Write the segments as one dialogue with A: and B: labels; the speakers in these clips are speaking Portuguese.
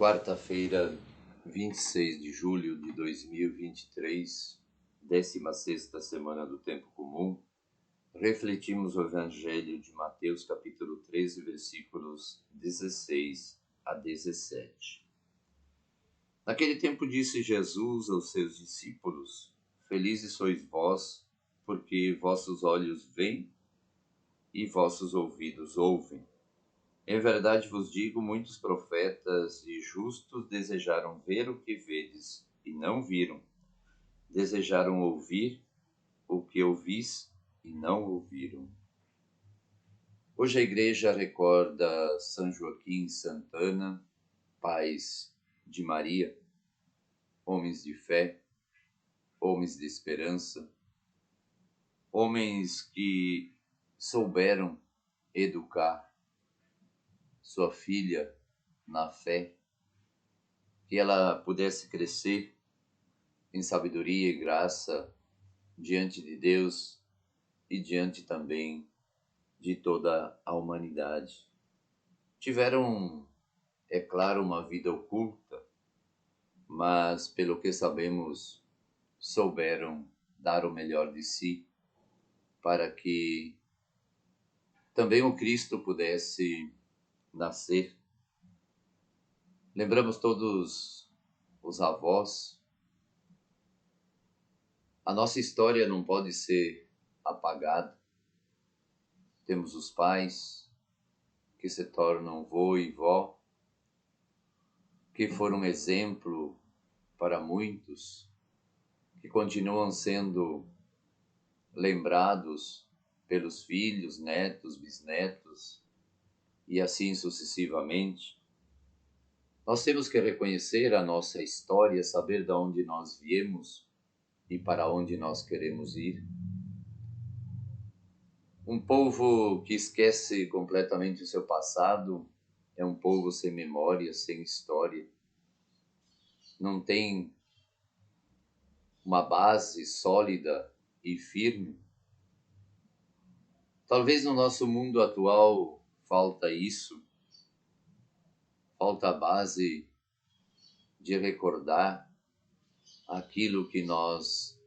A: Quarta-feira, 26 de julho de 2023, 16ª semana do Tempo Comum, refletimos o Evangelho de Mateus, capítulo 13, versículos 16 a 17. Naquele tempo disse Jesus aos seus discípulos: Felizes sois vós, porque vossos olhos veem e vossos ouvidos ouvem. Em verdade vos digo, muitos profetas e justos desejaram ver o que vedes e não viram. Desejaram ouvir o que ouvis e não ouviram. Hoje a igreja recorda São Joaquim e Santa Ana, pais de Maria, homens de fé, homens de esperança, homens que souberam educar sua filha na fé, que ela pudesse crescer em sabedoria e graça diante de Deus e diante também de toda a humanidade. Tiveram, é claro, uma vida oculta, mas pelo que sabemos, souberam dar o melhor de si para que também o Cristo pudesse nascer. Lembramos todos os avós. A nossa história não pode ser apagada. Temos os pais que se tornam vô e vó, que foram exemplo para muitos, que continuam sendo lembrados pelos filhos, netos, bisnetos e assim sucessivamente. Nós temos que reconhecer a nossa história, saber de onde nós viemos e para onde nós queremos ir. Um povo que esquece completamente o seu passado é um povo sem memória, sem história. Não tem uma base sólida e firme. Talvez no nosso mundo atual falta isso. Falta a base de recordar aquilo que nossos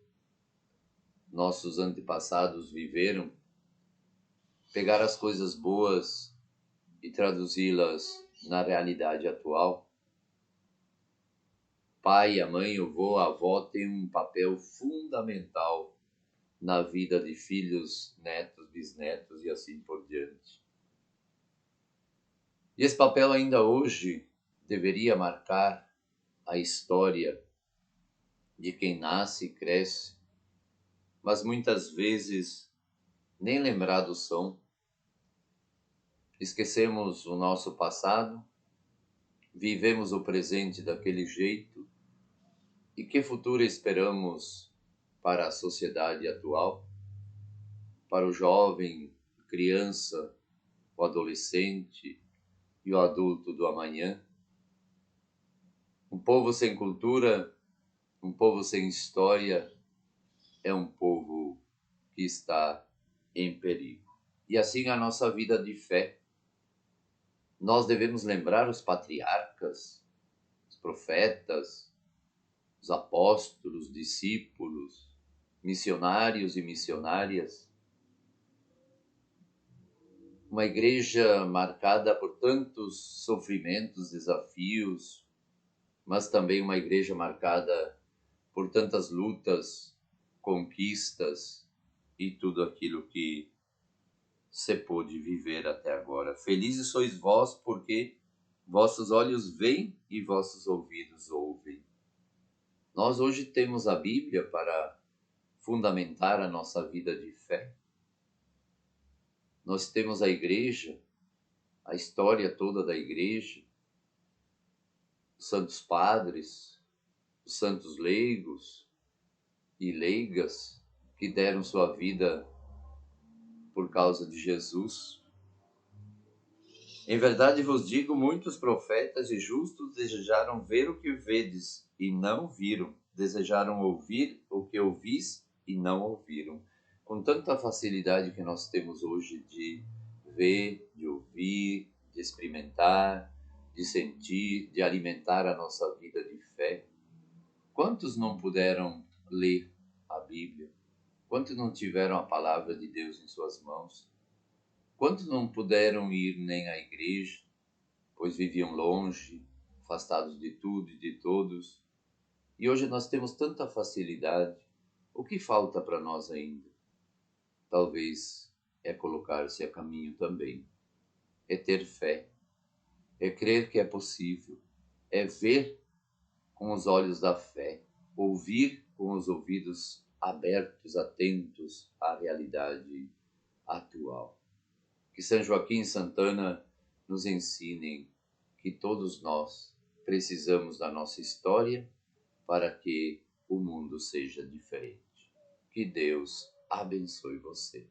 A: antepassados viveram, pegar as coisas boas e traduzi-las na realidade atual. Pai, a mãe, o avô, a avó têm um papel fundamental na vida de filhos, netos, bisnetos e assim por diante. E esse papel ainda hoje deveria marcar a história de quem nasce e cresce, mas muitas vezes nem lembrados são. Esquecemos o nosso passado, vivemos o presente daquele jeito, e que futuro esperamos para a sociedade atual, para o jovem, a criança, o adolescente e o adulto do amanhã? Um povo sem cultura, um povo sem história, é um povo que está em perigo. E assim a nossa vida de fé. Nós devemos lembrar os patriarcas, os profetas, os apóstolos, discípulos, missionários e missionárias. Uma igreja marcada por tantos sofrimentos, desafios, mas também uma igreja marcada por tantas lutas, conquistas e tudo aquilo que se pôde viver até agora. Felizes sois vós, porque vossos olhos veem e vossos ouvidos ouvem. Nós hoje temos a Bíblia para fundamentar a nossa vida de fé. Nós temos a igreja, a história toda da igreja, os santos padres, os santos leigos e leigas que deram sua vida por causa de Jesus. Em verdade vos digo, muitos profetas e justos desejaram ver o que vedes e não viram. Desejaram ouvir o que ouvis e não ouviram. Com tanta facilidade que nós temos hoje de ver, de ouvir, de experimentar, de sentir, de alimentar a nossa vida de fé. Quantos não puderam ler a Bíblia? Quantos não tiveram a palavra de Deus em suas mãos? Quantos não puderam ir nem à igreja, pois viviam longe, afastados de tudo e de todos? E hoje nós temos tanta facilidade. O que falta para nós ainda? Talvez é colocar-se a caminho também. É ter fé. É crer que é possível. É ver com os olhos da fé. Ouvir com os ouvidos abertos, atentos à realidade atual. Que São Joaquim e Santana nos ensinem que todos nós precisamos da nossa história para que o mundo seja diferente. Que Deus abençoe você.